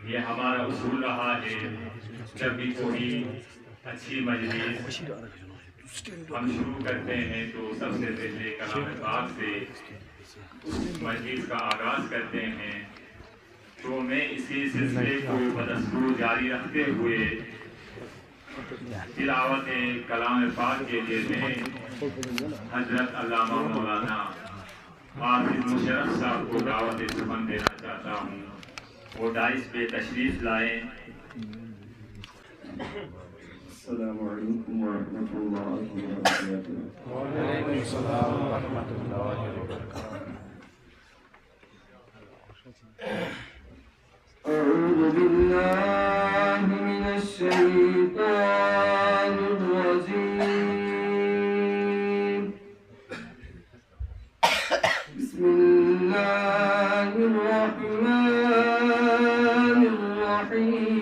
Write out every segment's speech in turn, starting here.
یہ ہمارا اصول رہا ہے، جب بھی کوئی اچھی مجلس ہم شروع کرتے ہیں تو سب سے پہلے کلام پاک سے اس مجلس کا آغاز کرتے ہیں۔ تو میں اسی سلسلے کو بدستور جاری رکھتے ہوئے تلاوت کلام پاک کے لیے میں حضرت علامہ مولانا حافظ مشرف صاحب کو دعوت سخن دینا چاہتا ہوں، وہ ڈائس پہ تشریف لائیں۔ السلام علیکم ورحمۃ اللہ وبرکاتہ۔ وعلیکم السلام ورحمۃ اللہ وبرکاتہ۔ أعوذ بالله من الشيطان الرجيم، بسم الله الرحمن الرحيم،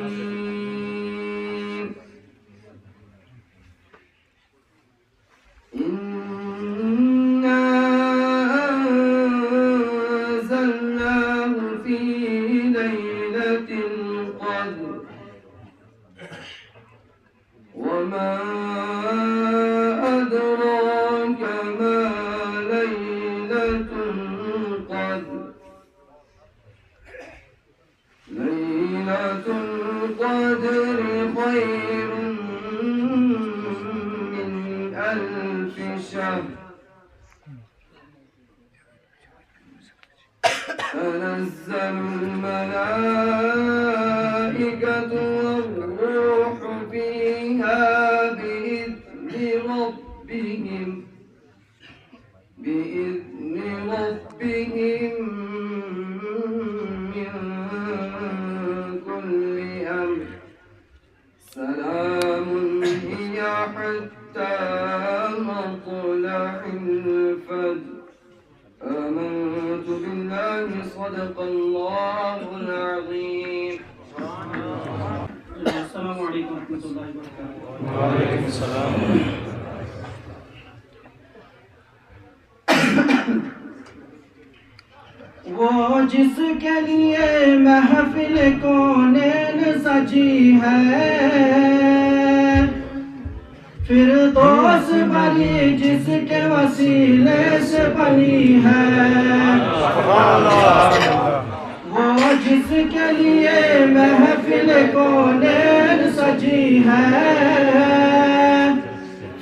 إنا أنزلناه في ليلة القدر وما أدراك ما ليلة القدر، ليلة القدر خير من ألف شهر، تنزل الملائكة والروح فيها بإذن ربهم من كل أمر، سلام هي حتى مطلع الفجر، آمنت بالله صدق الله العظيم۔ السلام علیکم ورحمۃ اللہ وبرکاتہ۔ وعلیکم السلام۔ وہ جس کے لیے محفل کونین سجی ہے، فردوس بنی جس کے وسیلے سے بنی ہے، وہ جس کے لیے محفل کونین سجی ہے،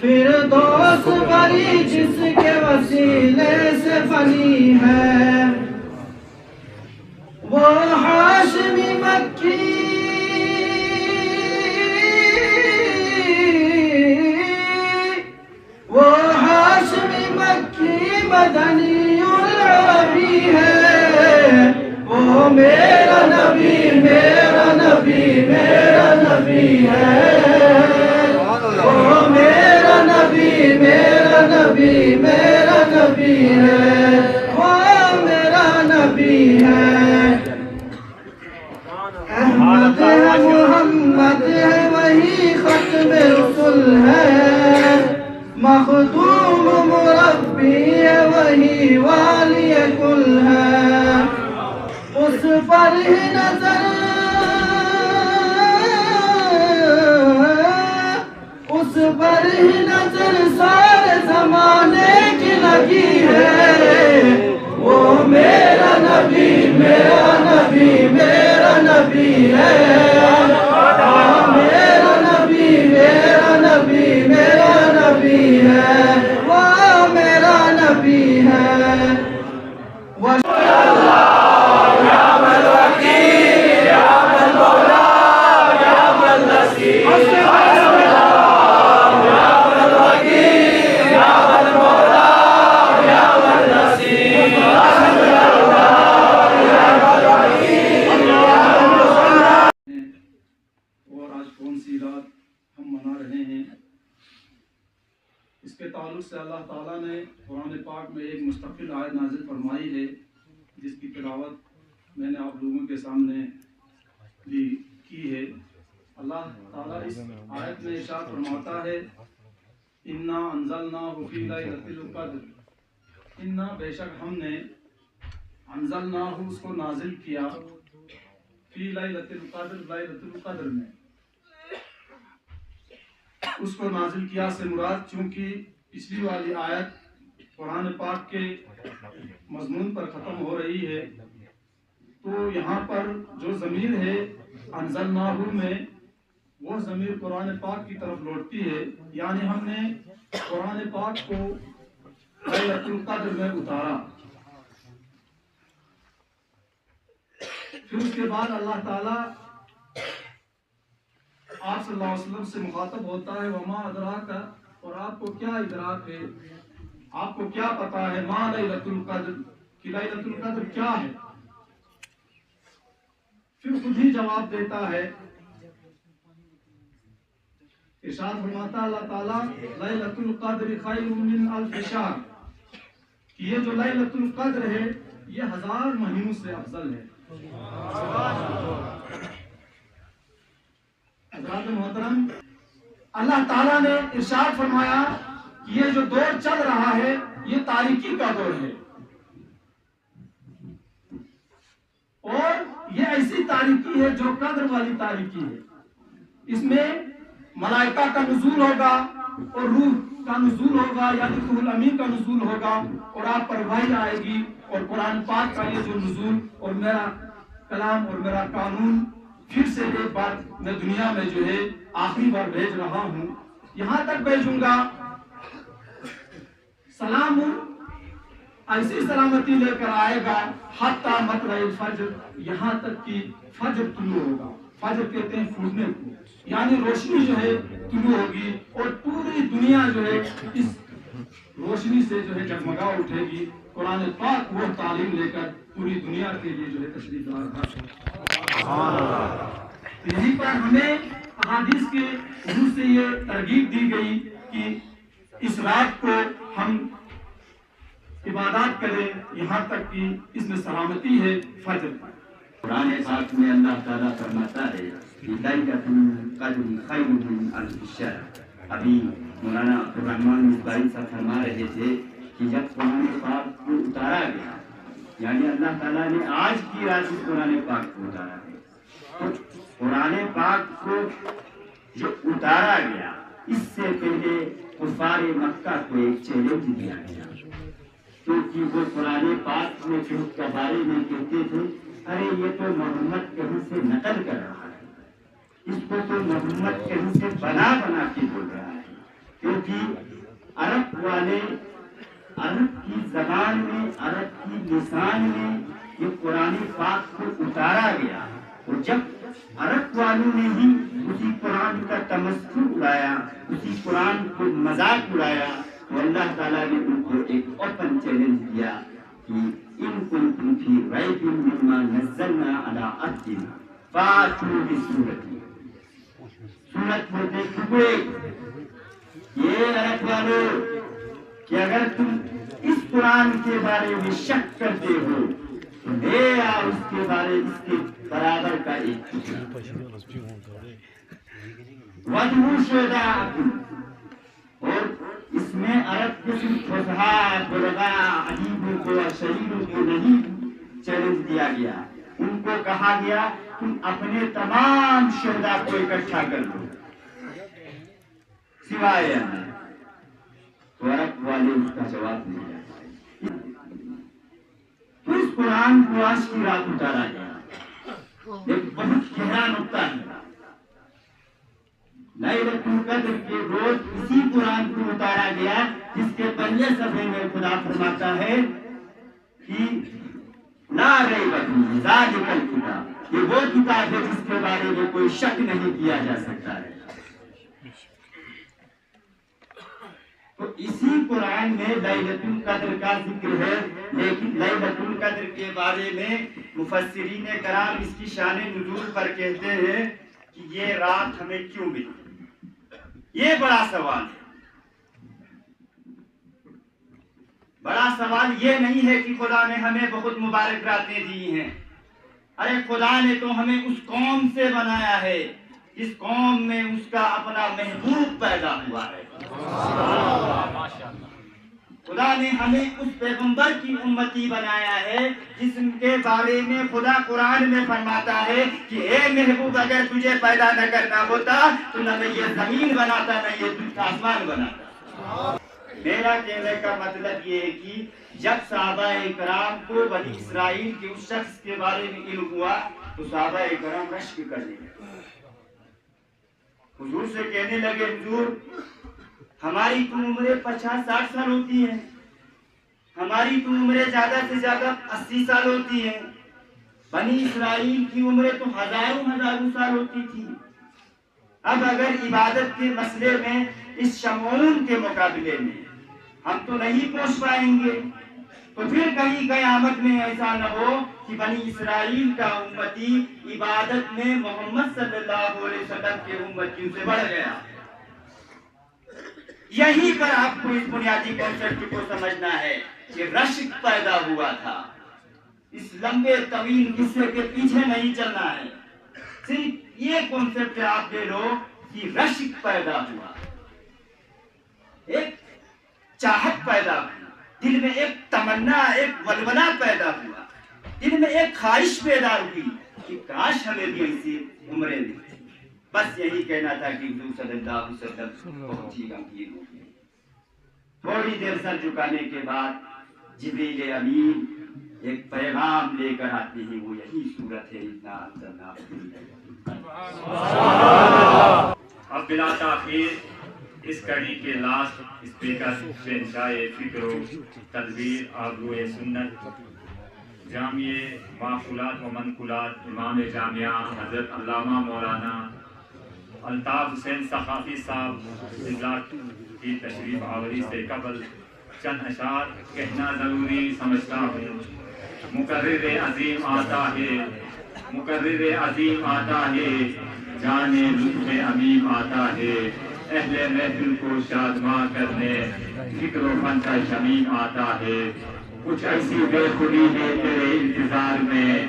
فردوس بنی جس کے وسیلے سے بنی ہے، وہ ہاشمی مکی مدنی العربی ہے، وہ میرا نبی میرا نبی میرا نبی ہے، وہ میرا نبی میرا نبی میرا نبی ہے، وہ میرا نبی ہے، احمد ہے محمد ہے وہی ختم رسول ہے، مخدوم مربی ہے وہی والی کل ہے، اس پر ہی نظر سارے زمانے کی لگی ہے، وہ میرا نبی میرا نبی میرا نبی ہے، میرا نبی میرا نبی میرا نبی ہے، وہ میرا نبی ہے۔ اس کے تعلق سے اللہ تعالیٰ نے قرآن پاک میں ایک مستقل آیت نازل فرمائی ہے، جس کی تلاوت میں نے آپ لوگوں کے سامنے بھی کی ہے۔ اللہ تعالیٰ اس آیت میں ارشاد فرماتا ہے، اِنَّا أَنزَلْنَاهُ فِي لَيْلَةِ الْقَدْرِ، اِنَّا بے شک ہم نے انزلناہ اس کو نازل کیا فی لیلۃ القدر، لیلۃ القدر میں اس کو نازل کیا سے مراد، چونکہ پچھلی والی آیت قرآن پاک کے مضمون پر ختم ہو رہی ہے، تو یہاں پر جو ضمیر ہے انزلناہ میں، وہ ضمیر قرآن پاک کی طرف لوٹتی ہے، یعنی ہم نے قرآن پاک کو لیلۃ القدر میں اتارا۔ پھر اس کے بعد اللہ تعالیٰ آپ صلی اللہ علیہ وسلم سے مخاطب ہوتا ہے، وما ادراک، اور آپ کو کیا ادراک ہے، آپ کو کیا پتا ہے، ما لیلۃ القدر، کہ لیلۃ القدر کیا ہے؟ پھر خود ہی جواب دیتا ہے، ارشاد فرماتا اللہ تعالیٰ، لیلۃ القدر خیر من الف شہر، کہ یہ جو لیلۃ القدر ہے یہ 1000 مہینوں سے افضل ہے۔ حضرات محترم، اللہ تعالیٰ نے ارشاد فرمایا کہ یہ جو دور چل رہا ہے یہ تاریکی کا دور ہے، اور یہ ایسی تاریکی ہے جو قدر والی تاریکی ہے۔ اس میں ملائکہ کا نزول ہوگا اور روح کا نزول ہوگا، یعنی روح الامین کا نزول ہوگا، اور آپ پر وحی آئے گی، اور قرآن پاک کا یہ جو نزول اور میرا کلام اور میرا قانون پھر سے ایک بار میں دنیا میں جو ہے آخری بار بھیج رہا ہوں، یہاں تک بھیجوں گا سلام، ایسی سلامتی لے کر آئے گا حتی مطلع الفجر، یہاں تک کہ فجر طلوع ہوگا۔ فجر کہتے ہیں پھوٹنے کو، یعنی روشنی جو ہے طلوع ہوگی، اور پوری دنیا جو ہے اس روشنی سے جو ہے جگمگا اٹھے گی۔ قرآن پاک وہ تعلیم لے کر پوری دنیا کے لیے جو ہے تشریف لا رہا ہے۔ یہیں پر ہمیں احادیث کے حضور سے یہ ترغیب دی گئی کہ اس رات کو ہم عبادات کریں، یہاں تک کہ اس میں سلامتی ہے فجر پر۔ قرآن پاک میں اللہ تعالیٰ فرماتا ہے کہ لیلۃ القدر خیر من الف شہر۔ ابھی مولانا عبدالرحمن مصباحی صاحب فرما رہے تھے کہ جب قرآن پاک کو اتارا گیا، یعنی اللہ تعالیٰ نے آج کی رات اس قرآن پاک کو اتارا ہے، تو قرآن پاک کو جو اتارا گیا اس سے پہلے کفار مکہ کو ایک چیلنج دیا گیا، کیونکہ وہ قرآن پاک میں جو کے بارے میں کہتے تھے، ارے یہ تو محمد کہیں سے نقل کر رہا ہے، اس کو تو محمد کہیں سے بنا کے بول رہا ہے، کیونکہ عرب والے، عرب کی زبان میں، عرب کی لسان میں یہ قرآن پاک کو اتارا گیا، اور جب عرب والوں نے ہی اسی قرآن کا تمسخر اڑایا، اسی قرآن کو مذاق اڑایا، تو اللہ تعالیٰ نے ان کو ایک اوپن چیلنج دیا کہ ان کنتم فی ریب مما نزلنا علی عبدنا فاتوا بسورۃ، سورت ہوتے کھوئے، یہ عرب والوں کہ اگر تم اس قرآن کے بارے میں شک کرتے ہو تو لے آؤ اس کے بارے، اس کے برابر کا ایک وَادْعُوا شُهَدَاءَكُمْ، اور اس میں عرب کے صرف فصحاء، بلغاء، ادیبوں کو اور شہیدوں کو نہیں چیلنج دیا گیا، ان کو کہا گیا تم اپنے تمام شہداء کو اکٹھا کر دو سوائے ہمیں، تو عرب والے اس کا جواب نہیں دے پائے۔ تو اس قرآن کو آج کی رات اتارا گیا، ایک بہت گہرا نقطہ ہے۔ لیلۃ القدر کے روز اسی قرآن کو اتارا گیا جس کے پہلے صفحے میں خدا فرماتا ہے کہ لا ریب فیہ ذالک الکتاب، یہ وہ کتاب ہے جس کے بارے میں کوئی شک نہیں کیا جا سکتا ہے۔ تو اسی قرآن میں لیلۃ القدر کا ذکر ہے، لیکن لیلۃ القدر کے بارے میں مفسرین کرام اس کی شان نزول پر کہتے ہیں کہ یہ رات ہمیں کیوں ملی، یہ بڑا سوال ہے۔ بڑا سوال یہ نہیں ہے کہ خدا نے ہمیں بہت مبارک راتیں دی ہیں، ارے خدا نے تو ہمیں اس قوم سے بنایا ہے جس قوم میں اس کا اپنا محبوب پیدا ہوا ہے۔ خدا نے ہمیں اس پیغمبر کی امتی بنایا ہے جس کے بارے میں خدا قرآن میں فرماتا ہے کہ اے محبوب اگر تجھے پیدا نہ کرنا ہوتا تو نہ میں یہ زمین بناتا نہ یہ آسمان بناتا۔ میرا کہنے کا مطلب یہ ہے کہ جب صحابہ کرام کو بنی اسرائیل کے اس شخص کے بارے میں علم ہوا تو صحابہ کرام رشک کرنے لگے، حضور سے کہنے لگے حضور ہماری تو عمریں 50-60 سال ہوتی ہیں، ہماری تو عمریں زیادہ سے زیادہ 80 سال ہوتی ہیں، بنی اسرائیل کی عمریں تو ہزاروں سال ہوتی تھی۔ اب اگر عبادت کے مسئلے میں اس شمعون کے مقابلے میں ہم تو نہیں پہنچ پائیں گے تو پھر کہیں قیامت میں ایسا نہ ہو کہ بنی اسرائیل کا امتی عبادت میں محمد صلی اللہ علیہ وسلم کے امتیوں سے بڑھ گیا۔ یہیں پر آپ کو اس بنیادی کنسپٹ کو سمجھنا ہے کہ رشک پیدا ہوا تھا۔ اس لمبے طویل قصے کے پیچھے نہیں چلنا ہے، صرف یہ کنسپٹ آپ لے لو کہ رشک پیدا ہوا، ایک چاہت پیدا ہوئی، دل میں ایک تمنا، ایک ولولہ پیدا ہوا، دل میں ایک خواہش پیدا ہوئی کہ کاش ہمیں بھی ایسی عمریں ملتی۔ بس یہی کہنا تھا کہ حضور صلی اللہ علیہ وسلم بہت ہی غمگین ہو گئے۔ تھوڑی دیر سر جھکانے کے بعد جبریل امین ایک پیغام لے کر آتے ہیں، وہ یہی صورت ہے انا انزلناہ فی لیلۃ القدر۔ اب بلا تاخیر اس کڑی کے لاسٹ اسپیکر شہنشاہ فکر و تدبیر آبرو سنت جامع معقولات و منقولات امام جامعہ حضرت علامہ مولانا الطاف حسین ثقافی صاحب کی تشریف آوری سے قبل چند اشعار کہنا ضروری سمجھتا ہوں۔ مقرر عظیم آتا ہے، مقرر عظیم آتا ہے، جانے لطف امیم آتا ہے، اہل محفل کو شادماں کرنے فکر و فن کا شمیم آتا ہے۔ کچھ ایسی بے خودی ہے تیرے انتظار میں،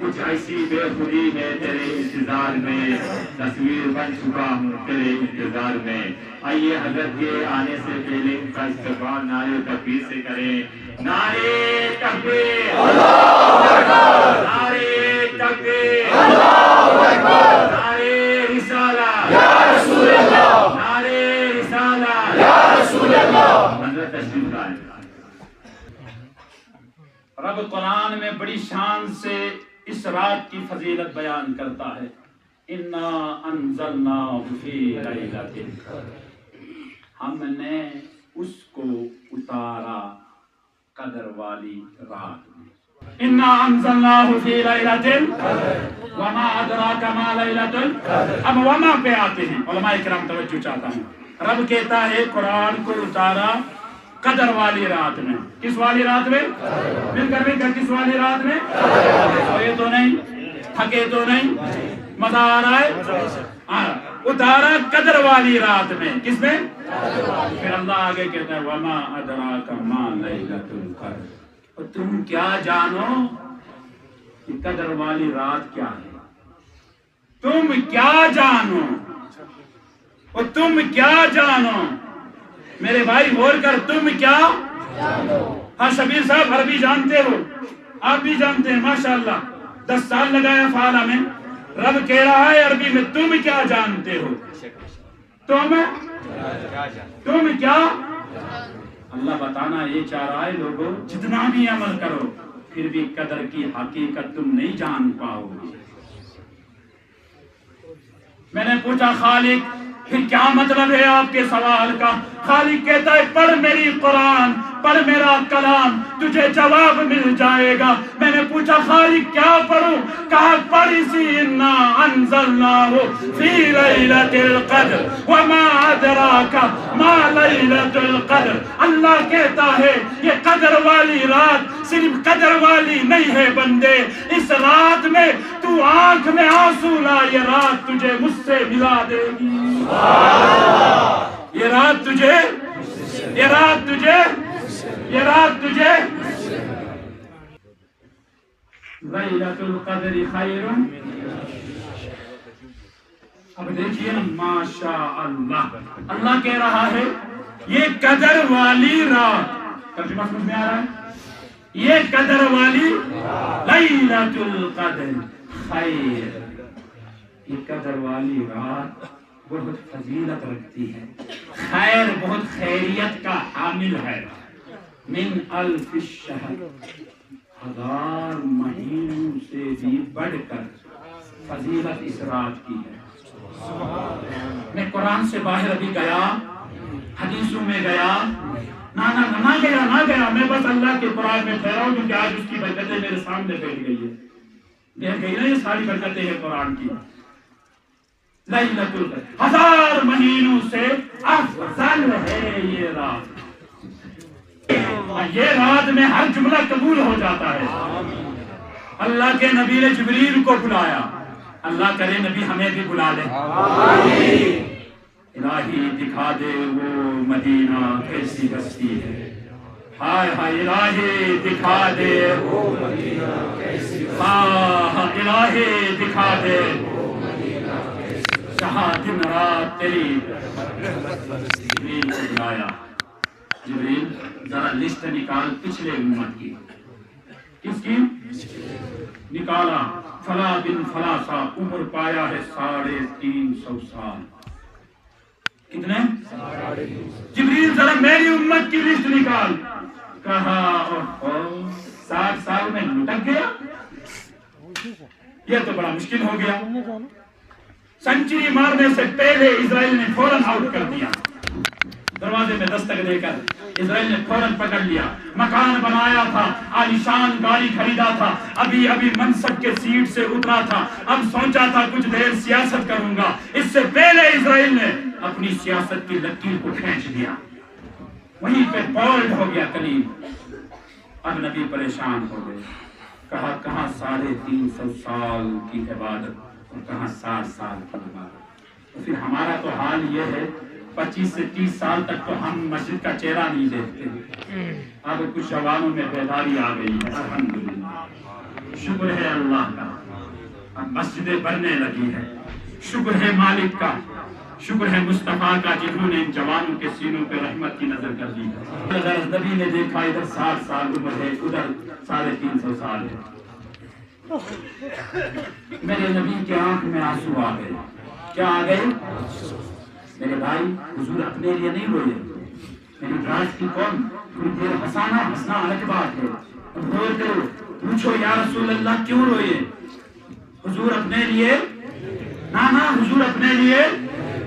کچھ ایسی بے خودی ہے تیرے انتظار میں، تصویر بن چکا ہوں تیرے انتظار میں۔ آئیے حضرت کے آنے سے پہلے ان کا استقبال نعرے تکبیر سے کریں۔ نعرے تکبیر، نعرے تکبیر، نعرے رسالہ یا رسول اللہ، نعرے رسالہ یا رسول اللہ۔ حضرت تشریف لائیں۔ رب قرآن میں بڑی شان سے اس رات کی فضیلت بیان کرتا ہے، انا انزلناہ فی لیلۃ القدر، ہم نے اس کو اتارا قدر والی رات میں۔ انا انزلناہ فی لیلۃ القدر وما ادراک ما لیلۃ القدر۔ اب وما پہ آتے ہیں، علماء کرام توجہ چاہتا ہوں۔ رب کہتا ہے قرآن کو اتارا قدر والی رات میں۔ کس والی رات میں؟ مل کر کس والی رات میں؟ سوئے تو نہیں، تھکے تو نہیں، مزہ آ رہا ہے؟ اتارا قدر والی رات میں۔ کس میں؟ پھر اللہ آگے کہتا ہے وما ادراک ما لیلۃ القدر، اور تم کیا جانو کہ قدر والی رات کیا ہے؟ تم کیا جانو، اور تم کیا جانو میرے بھائی غور کر، تم کیا جانو؟ ہاں شبیر صاحب عربی جانتے ہو، آپ بھی جانتے ہیں ماشاءاللہ، 10 سال لگایا فعالہ میں۔ رب کہہ رہا ہے عربی میں تم کیا جانتے ہو، تم کیا؟ اللہ بتانا یہ چاہ رہا ہے لوگوں جتنا بھی عمل کرو پھر بھی قدر کی حقیقت تم نہیں جان پاؤ گے۔ میں نے پوچھا خالق پھر کیا مطلب ہے آپ کے سوال کا؟ خالق کہتا ہے پڑھ میری قرآن، پڑھ میرا کلام، تجھے جواب مل جائے گا۔ میں نے پوچھا خالق کیا پڑھوں؟ کہا پڑھ اسی انا انزلناہ فی لیلۃ القدر وما ادراک ما لیلۃ القدر۔ اللہ کہتا ہے یہ قدر والی رات صرف قدر والی نہیں ہے بندے، اس رات میں تو آنکھ میں آنسو لا، یہ رات تجھے مجھ سے ملا دے گی، یہ رات تجھے، یہ رات تجھے، یہ رات تجھے۔ لیلۃ القدر خیر، اب دیکھیے ماشاء اللہ، اللہ کہہ رہا ہے یہ قدر والی رات ترجمہ سمجھ میں آ رہا ہے؟ یہ قدر والی لیلۃ القدر خیر، یہ قدر والی رات بہت فضیلت رکھتی ہے، خیر بہت خیریت کا حامل ہے، من الف الشہر، 1000 مہینوں سے بھی بڑھ کر فضیلت اس رات کی ہے۔ میں قرآن سے باہر ابھی گیا، حدیثوں میں گیا، نہ گیا، میں بس اللہ کے قرآن میں ٹھہرا ہوں، کیونکہ آج اس کی برکتیں میرے سامنے بیٹھ گئی ہے، بیٹھ گئی نا، یہ ساری برکتیں ہیں قرآن کی۔ لیلۃ القدر 1000 مہینوں سے افضل ہے یہ رات، یہ رات میں ہر جملہ قبول ہو جاتا ہے۔ اللہ کے نبی نے جبریل کو بلایا، اللہ کرے نبی ہمیں بھی بلا لے، الہی دکھا دے وہ مدینہ کیسی بستی ہے، ہائے ہائے الہی دکھا دے وہ مدینہ کیسی بستی ہے، الہی دکھا دے جہاں دن رات تیری۔ جبریل کو بلایا، جبریل ذرا لسٹ نکال پچھلے امت کی، کس کی نکالا، فلا بن فلا سا، عمر پایا ہے 350 سال، کتنے؟ جبریل ذرا میری امت کی لسٹ نکال، کہا 60 سال میں لٹک گیا، یہ تو بڑا مشکل ہو گیا۔ سنچری مارنے سے پہلے اسرائیل نے فوراً آؤٹ کر دیا، دروازے میں دستک دے کر اسرائیل نے فوراً پکڑ لیا، مکان بنایا تھا، عالیشان گاڑی خریدا تھا، ابھی منصب کے سیٹ سے اترا تھا، اب سوچا تھا کچھ دیر سیاست کروں گا، اس سے پہلے اسرائیل نے اپنی سیاست کی لکیر کو کھینچ دیا، وہیں پہ بولڈ ہو گیا کلیم۔ اب نبی پریشان ہو گئے، کہا کہاں 350 سال کی عبادت اور کہاں 60 سال کی عبادت، تو پھر ہمارا تو حال یہ ہے 25 سے 30 سال تک تو ہم مسجد کا چہرہ نہیں دیکھتے، اب کچھ جوانوں میں بیداری آ گئی ہے، الحمدللہ، شکر ہے اللہ کا، اب مسجدیں بننے لگی ہے، شکر ہے مالک کا، شکر ہے مصطفیٰ کا جنہوں نے ان جوانوں کے سینوں پہ رحمت کی نظر کر دی۔ اگر نبی نے دیکھا ادھر 60 سال عمر ہے، ادھر 350 سال ہے، میرے نبی کے آنکھ میں آنسو آ گئے، کیا آ گئے؟ میرے بھائی حضور اپنے لیے نہیں روئے، میری براس کی قوم، تھوڑی دیر ہنسنا الگ بات ہے، رو کرو، پوچھو یا رسول اللہ کیوں روئے؟ حضور اپنے لیے نہ حضور اپنے لیے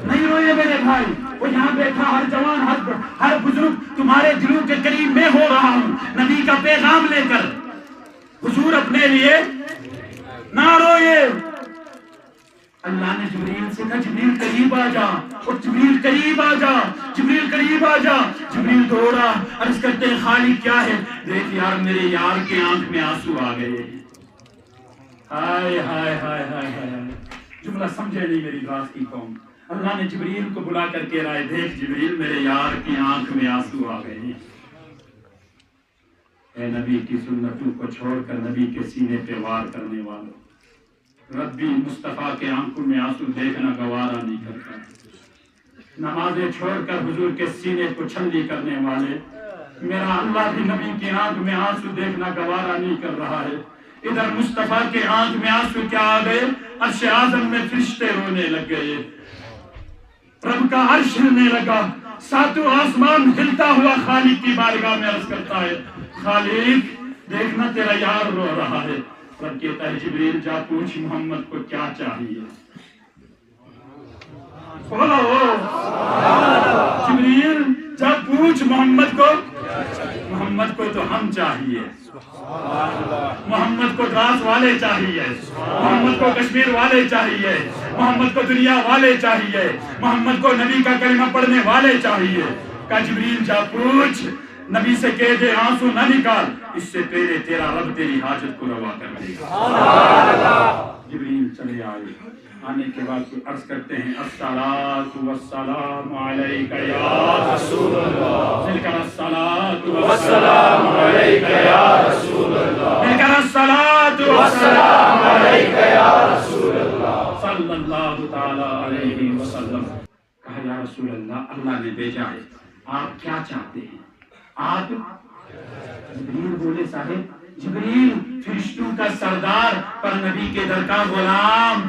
نہیں روئے میرے بھائی، وہ یہاں بیٹھا ہر جوان ہر بزرگ تمہارے دلوں کے قریب میں ہو رہا ہوں نبی کا پیغام لے کر، حضور اپنے لیے نہ روئے۔ اللہ نے جبریل سے کہا جبریل قریب آ جا، اور جبریل قریب آ جا، جبریل قریب آ جا، جبریل دوڑا، عرض کرتے ہیں خالق کیا ہے؟ دیکھ یار میرے یار کے آنکھ میں آنسو آ گئے، ہائے ہائے ہائے ہائے ہائے، جملہ سمجھے نہیں میری راز کی قوم۔ اللہ نے جبریل کو بلا کر کے رائے، دیکھ جبریل میرے یار کی آنکھ میں آنسو آ گئے، اے نبی کی سنتوں کو چھوڑ کر نبی کے سینے پہ وار کرنے والوں، ربی مصطفیٰ کے آنکھوں میں آنسو دیکھنا گوارا نہیں کرتا، نمازیں چھوڑ کر حضور کے سینے کو چھلنی کرنے والے، میرا اللہ بھی نبی کی آنکھ میں آنسو دیکھنا گوارا نہیں کر رہا ہے۔ ادھر مصطفیٰ کے آنکھ میں آنسو کیا آ گئے؟ عرش اعظم میں فرشتے رونے لگ گئے، رب کا عرش ہلنے لگا، ساتوں آسمان ہلتا ہوا خالق کی بارگاہ میں عرض کرتا ہے خالق دیکھنا تیرا یار رو رہا ہے۔ رب کہتا ہے جبریل جا پوچھ محمد کو کیا چاہیے، جبریل جا پوچھ محمد کو تو ہم چاہیے، محمد کو دراز والے چاہیے، محمد کو کشمیر والے چاہیے، محمد کو دنیا والے چاہیے، محمد کو نبی کا کلمہ پڑھنے والے چاہیے۔ کہا جبریل جا پوچھ، نبی سے کہہ دے آنسو نہ نکال، اس سے پہلے تیرا رب تیری حاجت کو روا کر دے گا۔ جبریل چلے آئے، آنے کے بعد عرض کرتے ہیں الصلاۃ والسلام علیک یا رسول اللہ، مل کر الصلاۃ والسلام علیک یا رسول اللہ، مل کر الصلاۃ والسلام علیک یا رسول اللہ صلی اللہ تعالی علیہ وسلم۔ کہا یا رسول اللہ اللہ نے بھیجا ہے، آپ کیا چاہتے ہیں؟ آپ جبریل بولے صاحب جبریل فرشتوں کا سردار پر نبی کے در کا غلام،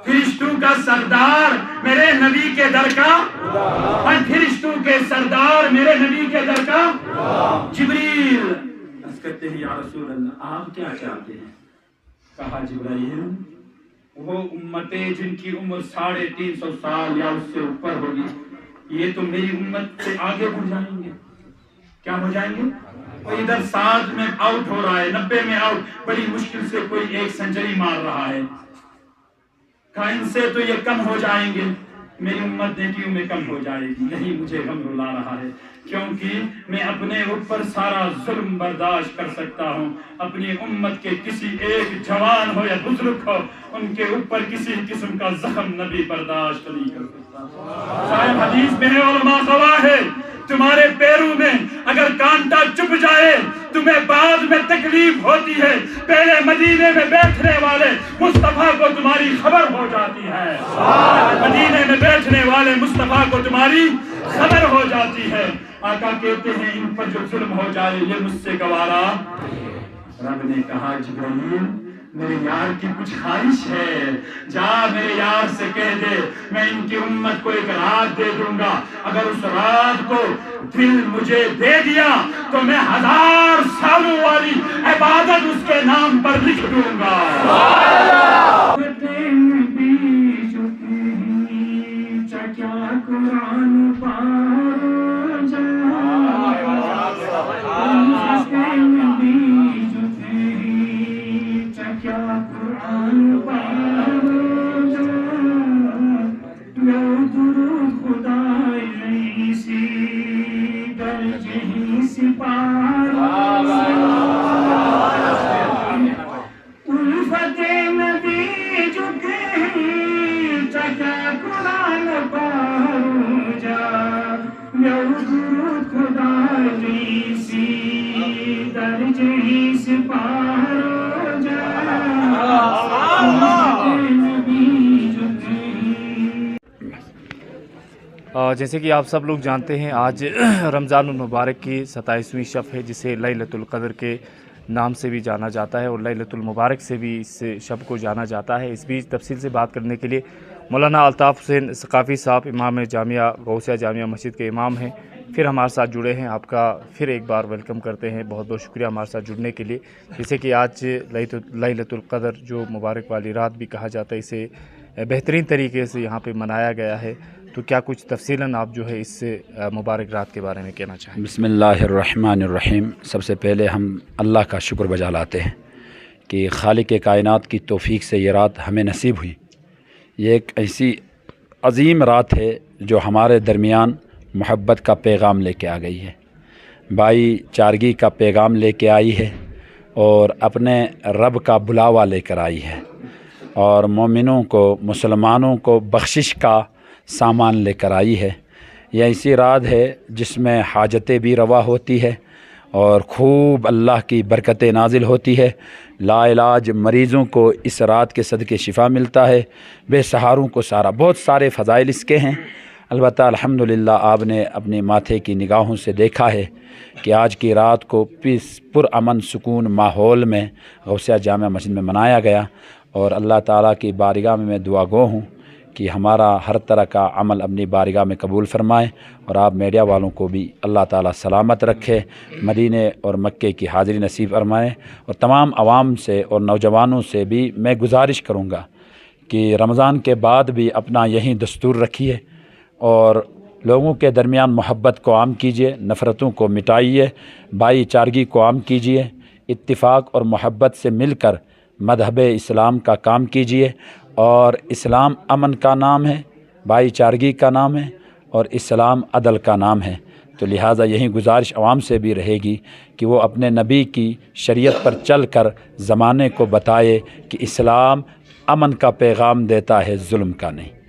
فرشتوں کا سردار میرے نبی کے در کا، اور فرشتوں کے سردار میرے نبی کے در کا جبریل۔ عرض کرتے ہیں یا رسول اللہ آپ کیا چاہتے ہیں؟ کہا جبرائیل وہ امتیں جن کی عمر 350 سال یا اس سے اوپر ہوگی، یہ تو میری امت سے آگے بڑھ جائیں گے۔ کیا ہو جائیں گے؟ وہ ادھر 60 میں آؤٹ ہو رہا ہے، 90 میں آؤٹ، بڑی مشکل سے کوئی 1 سنچری مار رہا ہے۔ کہا ان سے تو یہ کم ہو جائیں گے، میری امت نیکیوں میں کم ہو جائے گی۔ نہیں مجھے غم رلا رہا ہے، کیونکہ میں اپنے اوپر سارا ظلم برداشت کر سکتا ہوں، اپنی امت کے کسی ایک جوان ہو یا بزرگ ہو ان کے اوپر کسی قسم کا زخم نبی برداشت نہیں کر سکتا۔ صاحب حدیث میں ہے، علماء گواہ ہے، تمہارے پیروں میں اگر کانٹا چپ جائے تمہیں بعد میں تکلیف ہوتی ہے، پہلے مدینے میں بیٹھنے والے مصطفیٰ کو تمہاری خبر ہو جاتی ہے، مدینے میں بیٹھنے والے مصطفیٰ کو تمہاری خبر ہو جاتی ہے۔ آقا کہتے ہیں ان پر جو ظلم ہو جائے یہ مجھ سے گوارا۔ رب نے کہا جبرائیل میرے یار کی کچھ خواہش ہے، جا میرے یار سے کہہ دے میں ان کی امت کو ایک رات دے دوں گا، اگر اس رات کو دل مجھے دے دیا تو میں 1000 سالوں والی عبادت اس کے نام پر لکھ دوں گا۔ جیسے کہ آپ سب لوگ جانتے ہیں آج رمضان المبارک کی 27ویں شب ہے، جسے لیلۃ القدر کے نام سے بھی جانا جاتا ہے اور لیلۃ المبارک سے بھی اس شب کو جانا جاتا ہے۔ اس بیچ تفصیل سے بات کرنے کے لیے مولانا الطاف حسین ثقافی صاحب امام جامعہ غوثیہ جامعہ مسجد کے امام ہیں، پھر ہمارے ساتھ جڑے ہیں۔ آپ کا پھر ایک بار ویلکم کرتے ہیں، بہت بہت شکریہ ہمارے ساتھ جڑنے کے لیے۔ جیسے کہ آج لیلۃ القدر جو مبارک والی رات بھی کہا جاتا ہے، اسے بہترین طریقے سے یہاں پہ منایا گیا ہے، تو کیا کچھ تفصیلاً آپ جو ہے اس مبارک رات کے بارے میں کہنا چاہیں؟ بسم اللہ الرحمن الرحیم۔ سب سے پہلے ہم اللہ کا شکر بجا لاتے ہیں کہ خالق کائنات کی توفیق سے یہ رات ہمیں نصیب ہوئی۔ یہ ایک ایسی عظیم رات ہے جو ہمارے درمیان محبت کا پیغام لے کے آ گئی ہے، بھائی چارگی کا پیغام لے کے آئی ہے، اور اپنے رب کا بلاوا لے کر آئی ہے، اور مومنوں کو مسلمانوں کو بخشش کا سامان لے کر آئی ہے۔ یہ ایسی رات ہے جس میں حاجتیں بھی روا ہوتی ہے اور خوب اللہ کی برکتیں نازل ہوتی ہے۔ لا علاج مریضوں کو اس رات کے صدقے شفا ملتا ہے، بے سہاروں کو سارا، بہت سارے فضائل اس کے ہیں۔ البتہ الحمدللہ آپ نے اپنے ماتھے کی نگاہوں سے دیکھا ہے کہ آج کی رات کو پرامن سکون ماحول میں غوثیہ جامعہ مسجد میں منایا گیا، اور اللہ تعالیٰ کی بارگاہ میں دعا گو ہوں کہ ہمارا ہر طرح کا عمل اپنی بارگاہ میں قبول فرمائے، اور آپ میڈیا والوں کو بھی اللہ تعالیٰ سلامت رکھے، مدینے اور مکے کی حاضری نصیب فرمائے۔ اور تمام عوام سے اور نوجوانوں سے بھی میں گزارش کروں گا کہ رمضان کے بعد بھی اپنا یہی دستور رکھیے اور لوگوں کے درمیان محبت کو عام کیجیے، نفرتوں کو مٹائیے، بھائی چارگی کو عام کیجیے، اتفاق اور محبت سے مل کر مذہب اسلام کا کام کیجیے۔ اور اسلام امن کا نام ہے، بھائی چارگی کا نام ہے، اور اسلام عدل کا نام ہے، تو لہٰذا یہی گزارش عوام سے بھی رہے گی کہ وہ اپنے نبی کی شریعت پر چل کر زمانے کو بتائے کہ اسلام امن کا پیغام دیتا ہے، ظلم کا نہیں۔